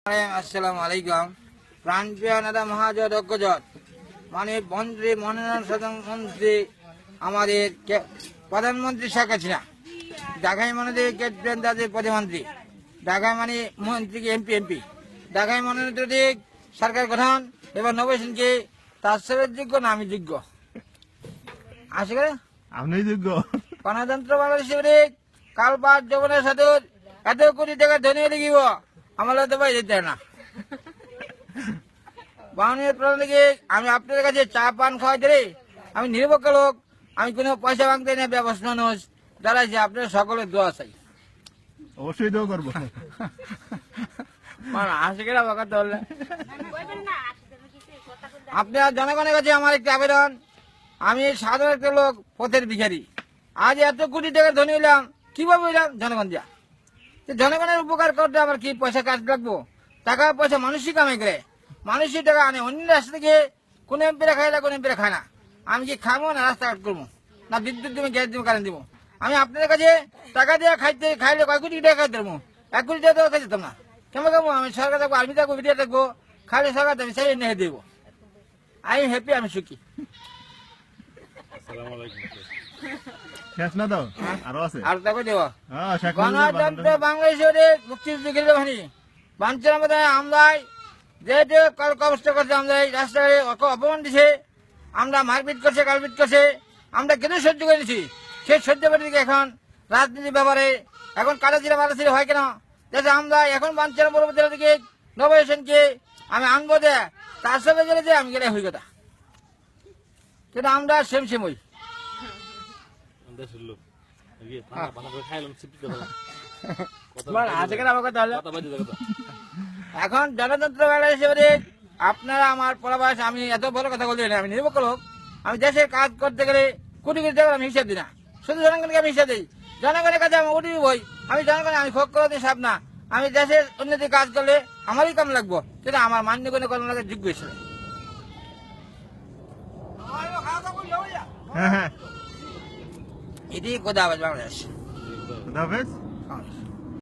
আসসালামু আলাইকুম। প্রাণপ্রিয় নেতা মহাজোট ঐক্যজোট মানে মন্ত্রী মনোনয়ন মন্ত্রী আমাদের প্রধানমন্ত্রী শেখ হাসিনা, ঢাকায় মনোনীত কেন্দ্রের প্রধানমন্ত্রী, ঢাকায় মানে মন্ত্রী এমপি ঢাকায় মনোনীত সরকার গঠন এবং নবীনকে তার সেবের যোগ্য না আমি যোগ্য আসে করে আপনি যোগ্য গণতন্ত্র বাংলাদেশের কালপাত যৌবনের সাথে এত কোটি টাকা ধনী লিখিব আমার তো ভাই যেতে না বাংলাদেশ প্রণালীকে আমি আপনাদের কাছে চা পান খাওয়াই দিলে আমি নিরপেক্ষ লোক, আমি কোনো পয়সা ভাঙতে না ব্যবস্থা মানুষ দাঁড়াইছে আপনার সকলের দোয়া চাই। অবশ্যই দোয়া করবো। আশিকেরা বকাতে হলে আপনার জনগণের কাছে আমার একটি আবেদন, আমি সাধারণ একটা লোক, পথের ভিখারি, আজ এত কোটি টাকা ধনী হইলাম কিভাবে হইলাম? জনগণ যা জনগণের উপকার করতে আমার কি পয়সা কাজ লাগবো? টাকা পয়সা মানুষই কামাই করে, মানুষই টাকা আনে। অন্য রাস্তা থেকে কোন এমপিরা খাই না, কোন এমপিরা খায় না। আমি কি খাবো না রাস্তাঘাট করবো না বিদ্যুৎ দেবো, গ্যাস দেবো, কারেন্ট দেবো? আমি আপনাদের কাছে টাকা দিয়ে খাইলে কয় কোটি টাকা খাইতে দেবো? 1 কোটি টাকা তো খাই যেতাম না। কেমন খাবো? আমি সরকার থাকবো, আর্মি থাকবো, বিডিআর থাকবো, খালি সরকার আমি সেই এনে দেবো। আই এম হ্যাপি, আমি সুখী। শেষ না তো আরো আছে আর তাকে দেওয়া শেখ গণতন্ত্র বাংলাদেশের মুক্তিযুদ্ধ বাহিনী বাঞ্ছার মধ্যে আমরাই যেহেতু কষ্ট করছে, আমরা রাস্তায় অপমান দিছে, আমরা মারপিট করছে, গালপিট করছে, আমরা কেন সহ্য করেছি? সেই সহ্য করে এখন রাজনীতির ব্যাপারে এখন কাটা ছিল মারা ছিল হয় কেন? যাতে আমরা এখন বাঞ্ছার পরবর্তী থেকে নবীনকে আমি আনবো যে তার সাথে গেলে যে আমি গেলে হই কথা, কিন্তু আমরা সেম হই। এখন গণতন্ত্র হিসেবে আপনারা আমার পরামর্শ, আমি এত বড় কথা বলছি না, আমি নিরপেক্ষ লোক, আমি দেশের কাজ করতে গেলে কোটি কোটি টাকা আমি হিসাব দিই না, শুধু জনগণকে আমি হিসাব দিই। জনগণের কাছে আমি ওটিপি বই, আমি জনগণের আমি খোঁজ করে দিই সব না। আমি দেশের উন্নতি কাজ করলে আমারই কাম লাগবো, কিন্তু আমার মান্য কোনো কর্ম লাগে যোগ্য হিসেবে। হ্যাঁ হ্যাঁ এটি কোথাও বাংলাদেশ। খুদা হাফেজ।